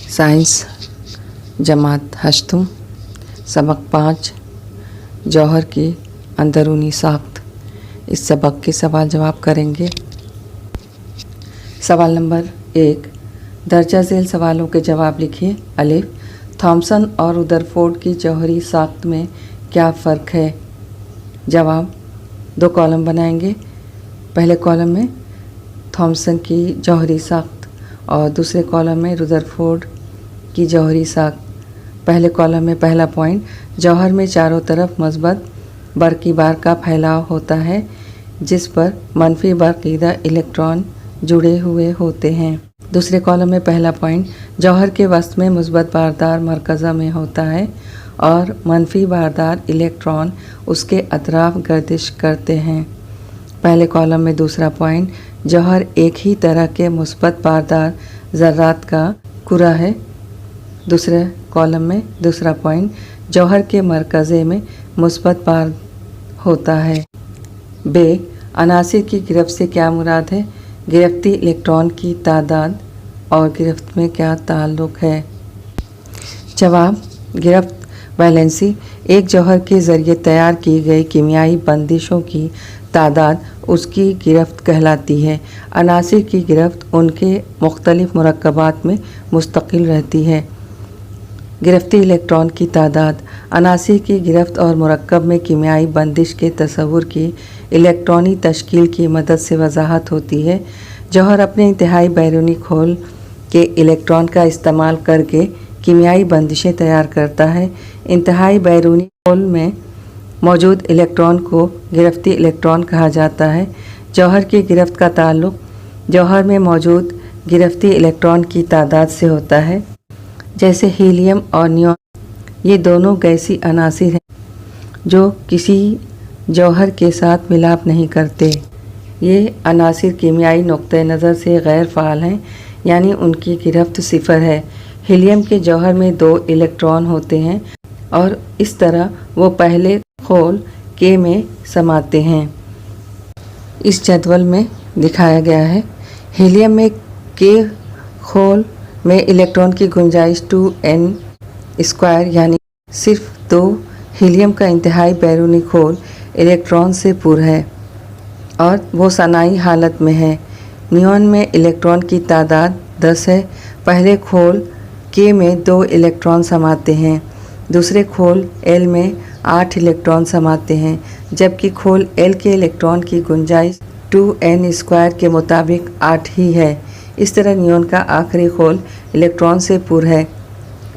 Science जमात हश्तुम सबक 5 जौहर की अंदरूनी साख्त। इस सबक के सवाल जवाब करेंगे। सवाल नंबर 1, दर्जा झेल सवालों के जवाब लिखिए। अलिफ, थॉमसन और रुदरफोर्ड की जौहरी साख्त में क्या फ़र्क है? जवाब, 2 कॉलम बनाएंगे। पहले कॉलम में थॉमसन की जौहरी साख्त और दूसरे कॉलम में रुदरफोर्ड की जौहरी साख्त। पहले कॉलम में पहला पॉइंट, जौहर में चारों तरफ मस्बत बरक़ी बार का फैलाव होता है जिस पर मनफी बरक़ीदा इलेक्ट्रॉन जुड़े हुए होते हैं। दूसरे कॉलम में पहला पॉइंट, जौहर के वसत में मुस्बत बारदार मरकज़ा में होता है और मनफी बारदार इलेक्ट्रॉन उसके अतराफ गर्दिश करते हैं। पहले कॉलम में दूसरा पॉइंट, जौहर एक ही तरह के मुस्बत बारदार ज़र्रात का कुरा है। दूसरे कॉलम में दूसरा पॉइंट, जौहर के मरकज़े में मुस्बत बार होता है। बे, अनासिर की गिरफ्त से क्या मुराद है? गिरफ्ती इलेक्ट्रॉन की तादाद और गिरफ्त में क्या ताल्लुक़ है? जवाब, गिरफ्त वैलेंसी एक जौहर के ज़रिए तैयार की गई कीमियाई बंदिशों की तादाद उसकी गिरफ्त कहलाती है। अनासिर की गिरफ्त उनके मुख्तलिफ मुरक्कबात में मुस्तकिल रहती है। गिरफ्ती इलेक्ट्रॉन की तादाद अनासिर की गिरफ्त और मुरक्कब में कीमियाई बंदिश के तस्वुर की इलेक्ट्रॉनी तश्कील की मदद से वजाहत होती है। जौहर अपने इंतहाई बैरूनी खोल के इलेक्ट्रॉन का इस्तेमाल करके कीमियाई बंदिशें तैयार करता है। इंतहाई बैरूनी खोल में मौजूद इलेक्ट्रॉन को गिरफ्ती इलेक्ट्रॉन कहा जाता है। जौहर की गिरफ्त का ताल्लुक़ जौहर में मौजूद गिरफ्ती इलेक्ट्रॉन की तादाद से होता है। जैसे हीलियम और नियॉन, ये दोनों गैसी अनासिर हैं जो किसी जौहर के साथ मिलाप नहीं करते। ये अनासिर कीमियाई नुक्ते नज़र से गैर फ़ाल हैं, यानी उनकी गिरफ्त सिफर है। हीलियम के जौहर में 2 इलेक्ट्रॉन होते हैं और इस तरह वो पहले खोल के में समाते हैं। इस जदवल में दिखाया गया है। हीलियम में के खोल में इलेक्ट्रॉन की गुंजाइश 2n² यानी सिर्फ 2। हीलियम का इंतहाई बैरूनी खोल इलेक्ट्रॉन से पुर है और वो सनाई हालत में है। नियॉन में इलेक्ट्रॉन की तादाद 10 है। पहले खोल के में 2 इलेक्ट्रॉन समाते हैं, दूसरे खोल L में 8 इलेक्ट्रॉन समाते हैं, जबकि खोल L के इलेक्ट्रॉन की गुंजाइश 2n² के मुताबिक 8 ही है। इस तरह नियॉन का आखिरी खोल इलेक्ट्रॉन से पुर है।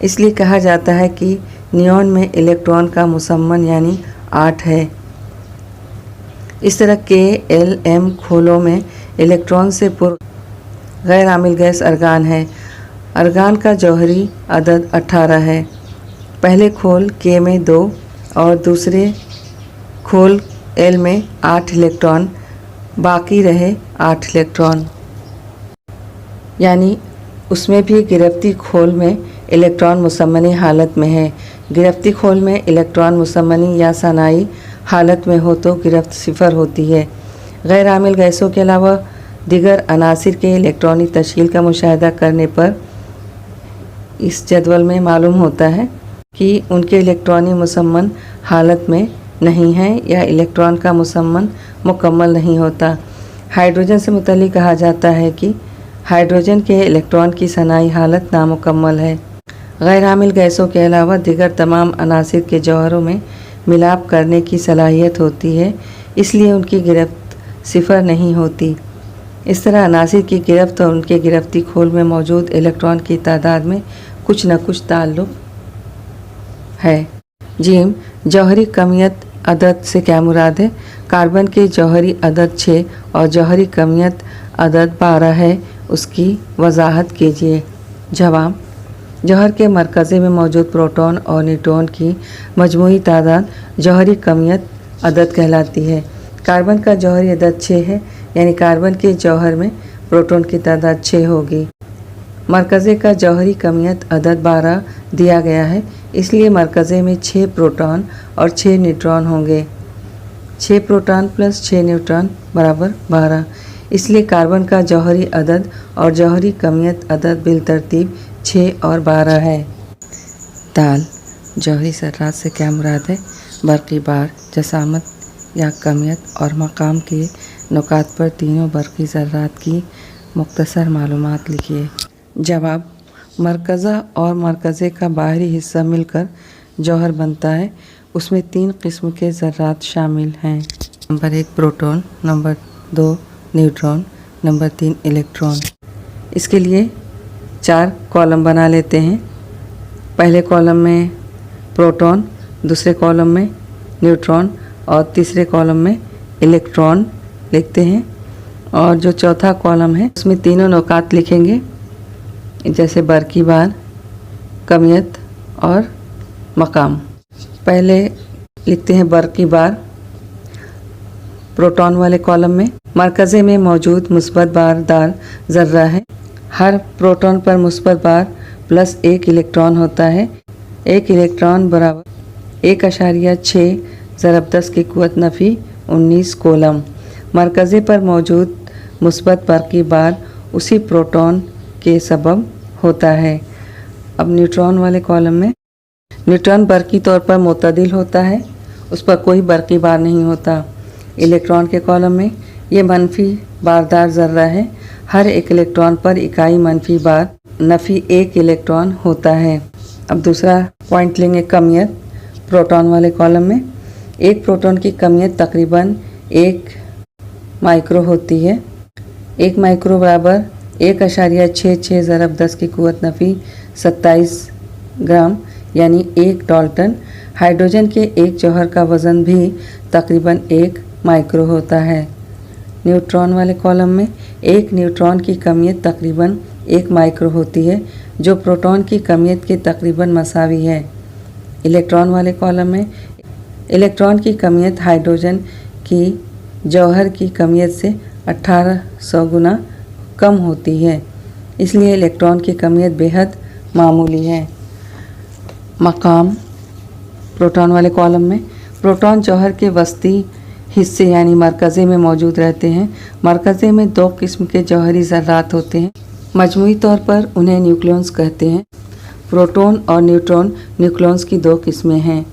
इसलिए कहा जाता है कि नियॉन में इलेक्ट्रॉन का मुसम्मन यानी 8 है। इस तरह के L M खोलों में इलेक्ट्रॉन से पुर गैर आमिल गैस अर्गान है। अर्गान का जौहरी अदद 18 है। पहले खोल के में 2 और दूसरे खोल L में 8 इलेक्ट्रॉन, बाकी रहे 8 इलेक्ट्रॉन, यानी उसमें भी गिरफ्ती खोल में इलेक्ट्रॉन मुसम्मनी हालत में है। गिरफ्ती खोल में इलेक्ट्रॉन मुसम्मनी या सनाई हालत में हो तो गिरफ्त सिफर होती है। गैर आमिल गैसों के अलावा दिगर अनासिर के इलेक्ट्रॉनी तश्कील का मुशाहिदा करने पर इस जदवल में मालूम होता है कि उनके इलेक्ट्रॉनी मुसम्मन हालत में नहीं है या इलेक्ट्रॉन का मुसम्मन मुकम्मल नहीं होता। हाइड्रोजन से मुतल्लिक़ कहा जाता है कि हाइड्रोजन के इलेक्ट्रॉन की सनाई हालत नामुकम्मल है। गैर आमिल गैसों के अलावा दिगर तमाम अनासिर के जौहरों में मिलाप करने की सलाहियत होती है, इसलिए उनकी गिरफ्त सिफर नहीं होती। इस तरह अनासिर की गिरफ्त और उनके गिरफ्ती खोल में मौजूद इलेक्ट्रॉन की तादाद में कुछ न कुछ ताल्लुक़ है। जीम, जौहरी कमियत अदद से क्या मुराद है? कार्बन के जौहरी अदद 6 और जौहरी कमियत अदद 12 है, उसकी वजाहत कीजिए। जवाब, जौहर के मरकज़े में मौजूद प्रोटॉन और न्यूट्रॉन की मजमूई तादाद जौहरी कमियत अदद कहलाती है। कार्बन का जौहरी अदद 6 है, यानी कार्बन के जौहर में प्रोटॉन की तादाद 6 होगी। मरकज़े का जौहरी कमियत अदद 12 दिया गया है, इसलिए मरकज़े में 6 प्रोटॉन और 6 न्यूट्रॉन होंगे। 6 प्रोटॉन प्लस 6 न्यूट्रॉन बराबर 12। इसलिए कार्बन का जौहरी अदद और जौहरी कमियत अदद बिलतरतीब 6 और 12 है। दाल जौहरी ज़र्रात से क्या मुराद है? बरक़ी बार, जसामत या कमियत और मकाम के नुकात पर तीनों बरक़ी ज़र्रात की मुख्तसर मालूमात लिखिए। जवाब, मरकज़ा और मरकज़े का बाहरी हिस्सा मिलकर जौहर बनता है। उसमें 3 किस्म के ज़र्रात शामिल हैं। Number 1 proton, number 2 neutron, number 3 electron. इसके लिए 4 कॉलम बना लेते हैं। पहले कॉलम में प्रोटॉन, दूसरे कॉलम में न्यूट्रॉन और तीसरे कॉलम में इलेक्ट्रॉन लिखते हैं। और जो चौथा कॉलम है उसमें तीनों नुकात लिखेंगे, जैसे बरक़ी बार, कमियत और मकाम। पहले लिखते हैं बरक़ी बार। प्रोटॉन वाले कॉलम में मरकज़े में मौजूद मुस्बत बारदार ज़र्रा है। हर प्रोटॉन पर मुस्बत बार प्लस 1 इलेक्ट्रॉन होता है। 1 इलेक्ट्रॉन बराबर 1.6 ज़रब 10 की क़ुव्वत नफ़ी 19 कोलम। मरकज़े पर मौजूद मुस्बत बरक़ी बार उसी प्रोटॉन के सबब होता है। अब न्यूट्रॉन वाले कॉलम में न्यूट्रॉन बरक़ी तौर पर मुतदिल होता है, उस पर कोई बरक़ी बार नहीं होता। इलेक्ट्रॉन के कॉलम में ये मनफी बारदार ज़र्रा है। हर एक इलेक्ट्रॉन पर इकाई मनफी बार नफ़ी 1 इलेक्ट्रॉन होता है। अब दूसरा पॉइंट लेंगे कमियत। प्रोटॉन वाले कॉलम में एक प्रोटॉन की कमियत तकरीबन 1 माइक्रो होती है। 1 माइक्रो बराबर 1.66 ज़रब 10 की क़ुव्वत नफ़ी 27 ग्राम यानी 1 डाल्टन। हाइड्रोजन के एक जौहर का वज़न भी तकरीबन 1 माइक्रो होता है। न्यूट्रॉन वाले कॉलम में एक न्यूट्रॉन की कमियत तकरीबन 1 माइक्रो होती है, जो प्रोटॉन की कमियत के तकरीबन मसावी है। इलेक्ट्रॉन वाले कॉलम में इलेक्ट्रॉन की कमियत हाइड्रोजन की जौहर की कमियत से 1800 गुना कम होती है, इसलिए इलेक्ट्रॉन की कमियत बेहद मामूली है। मकाम प्रोटॉन वाले कॉलम में प्रोटॉन जौहर के वस्ती हिस्से यानी मरकज़े में मौजूद रहते हैं। मरकज़े में 2 किस्म के जौहरी ज़र्रात होते हैं। मजमूई तौर पर उन्हें न्यूक्लियॉन्स कहते हैं। प्रोटॉन और न्यूट्रॉन न्यूक्लियॉन्स की 2 किस्में हैं।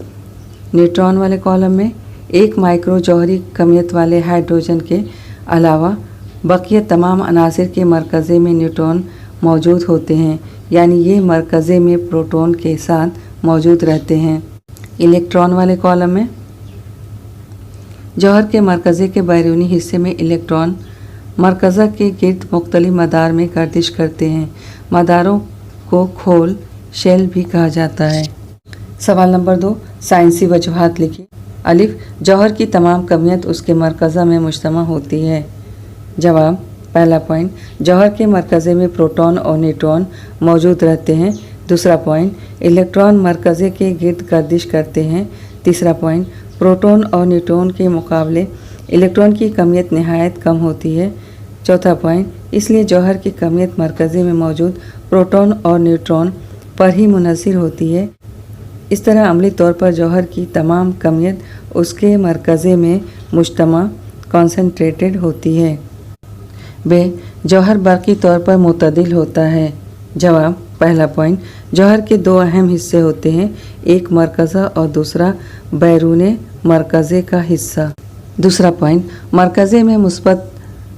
न्यूट्रॉन वाले कॉलम में 1 माइक्रो जौहरी कमियत वाले हाइड्रोजन के अलावा बकिया तमाम अनासिर के मरकज़े में न्यूट्रॉन मौजूद होते हैं, यानी ये मरकज़े में प्रोटॉन के साथ मौजूद रहते हैं। इलेक्ट्रॉन वाले कॉलम में जौहर के मरकज़े के बैरूनी हिस्से में इलेक्ट्रॉन मरकज़ा के गिर्द मुख्तलिफ मदार में गर्दिश करते हैं। मदारों को खोल शेल भी कहा जाता है। सवाल नंबर 2 साइंसी वजूहात लिखिए। अलिफ जौहर की तमाम कमियत उसके मरकज़ा में मुज्तमा होती है। जवाब, पहला पॉइंट जौहर के मरकज़े में प्रोटॉन और न्यूट्रॉन मौजूद रहते हैं। दूसरा पॉइंट इलेक्ट्रॉन मरकज़े के गिर्द गर्दिश करते हैं। तीसरा पॉइंट प्रोटॉन और न्यूट्रॉन के मुकाबले इलेक्ट्रॉन की कमियत नहायत कम होती है। चौथा पॉइंट इसलिए जौहर की कमियत मरकज़े में मौजूद प्रोटॉन और न्यूट्रॉन पर ही मुनहसर होती है। इस तरह अमली तौर पर जौहर की तमाम कमियत उसके मरकज़े में मुज्तमा कॉन्सेंट्रेटेड होती है। बे जौहर बरक़ी तौर पर मुतदिल होता है। जवाब, पहला पॉइंट जौहर के 2 अहम हिस्से होते हैं, एक मरकज़ा और दूसरा बैरूने मरकज़े का हिस्सा। दूसरा पॉइंट मरकज़े में मुस्बत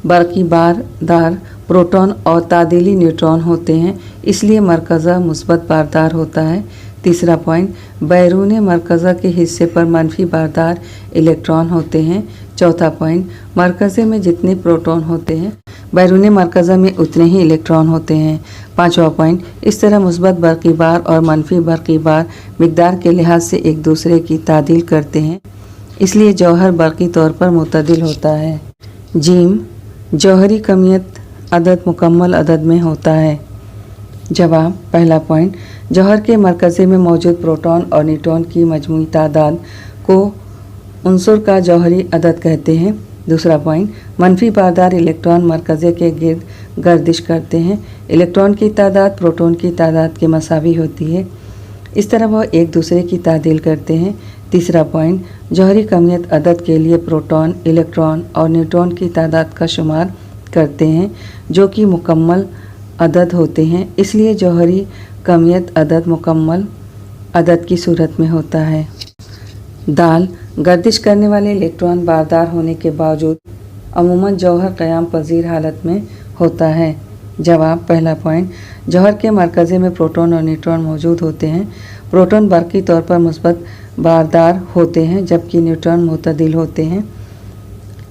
बरक़ी बारदार प्रोटॉन और तादीली न्यूट्रॉन होते हैं, इसलिए मरकज़ा मुस्बत बारदार होता है। तीसरा पॉइंट बैरूने मरकज़ा के हिस्से पर मनफी बारदार इलेक्ट्रॉन होते हैं। चौथा पॉइंट मरकज़े में जितने प्रोटॉन होते हैं बैरूने मरकज़ा में उतने ही इलेक्ट्रॉन होते हैं। पाँचवा पॉइंट इस तरह मुस्बत बरक़ी बार और मनफी बरक़ी बार मिक़दार के लिहाज से एक दूसरे की तादील करते हैं, इसलिए जौहर बरक़ी तौर पर मुतदिल होता है। जीम जौहरी कमियत अदद मुकम्मल अदद में होता है। जवाब, पहला पॉइंट जौहर के मरकज़े में मौजूद प्रोटॉन और न्यूट्रॉन की मजमूई तादाद को उनसुर का जौहरी अदद कहते हैं। दूसरा पॉइंट मनफी बारदार इलेक्ट्रॉन मरकज़े के गिर्द गर्दिश करते हैं। इलेक्ट्रॉन की तादाद प्रोटॉन की तादाद के मसावी होती है, इस तरह वह एक दूसरे की तादील करते हैं। तीसरा पॉइंट जौहरी कमियत अदद के लिए प्रोटॉन, इलेक्ट्रॉन और न्यूट्रॉन की तादाद का शुमार करते हैं जो कि मुकम्मल अदद होते हैं, इसलिए जौहरी कमियत अदद मुकम्मल अदद की सूरत में होता है। दाल गर्दिश करने वाले इलेक्ट्रॉन बारदार होने के बावजूद अमूमन जौहर क़याम पजीर हालत में होता है। जवाब पहला पॉइंट, जौहर के मरकज़े में प्रोटॉन और न्यूट्रॉन मौजूद होते हैं। प्रोटॉन बरक़ी तौर पर मुस्बत बारदार होते हैं जबकि न्यूट्रॉन मुतदिल होते हैं।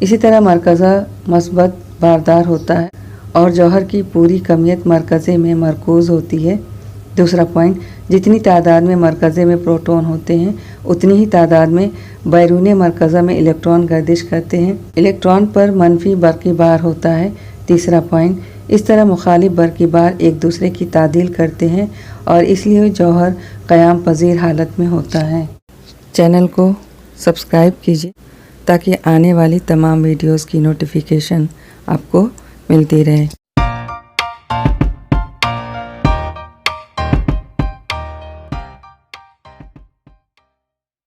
इसी तरह मरकज़ा मुस्बत बारदार होता है और जौहर की पूरी कमियत मरकज़े में मरकूज़ होती है। दूसरा पॉइंट, जितनी तादाद में मरकज़े में प्रोटॉन होते हैं उतनी ही तादाद में बैरून मरकज़ा में इलेक्ट्रॉन गर्दिश करते हैं। इलेक्ट्रॉन पर मनफी बरक़ी बार होता है। तीसरा पॉइंट, इस तरह मुखालिफ बरक़ी बार एक दूसरे की तादील करते हैं और इसलिए जौहर क़याम पजीर हालत में होता है। चैनल को सब्सक्राइब कीजिए ताकि आने वाली तमाम वीडियोज़ की नोटिफिकेशन आपको मिलती रहे।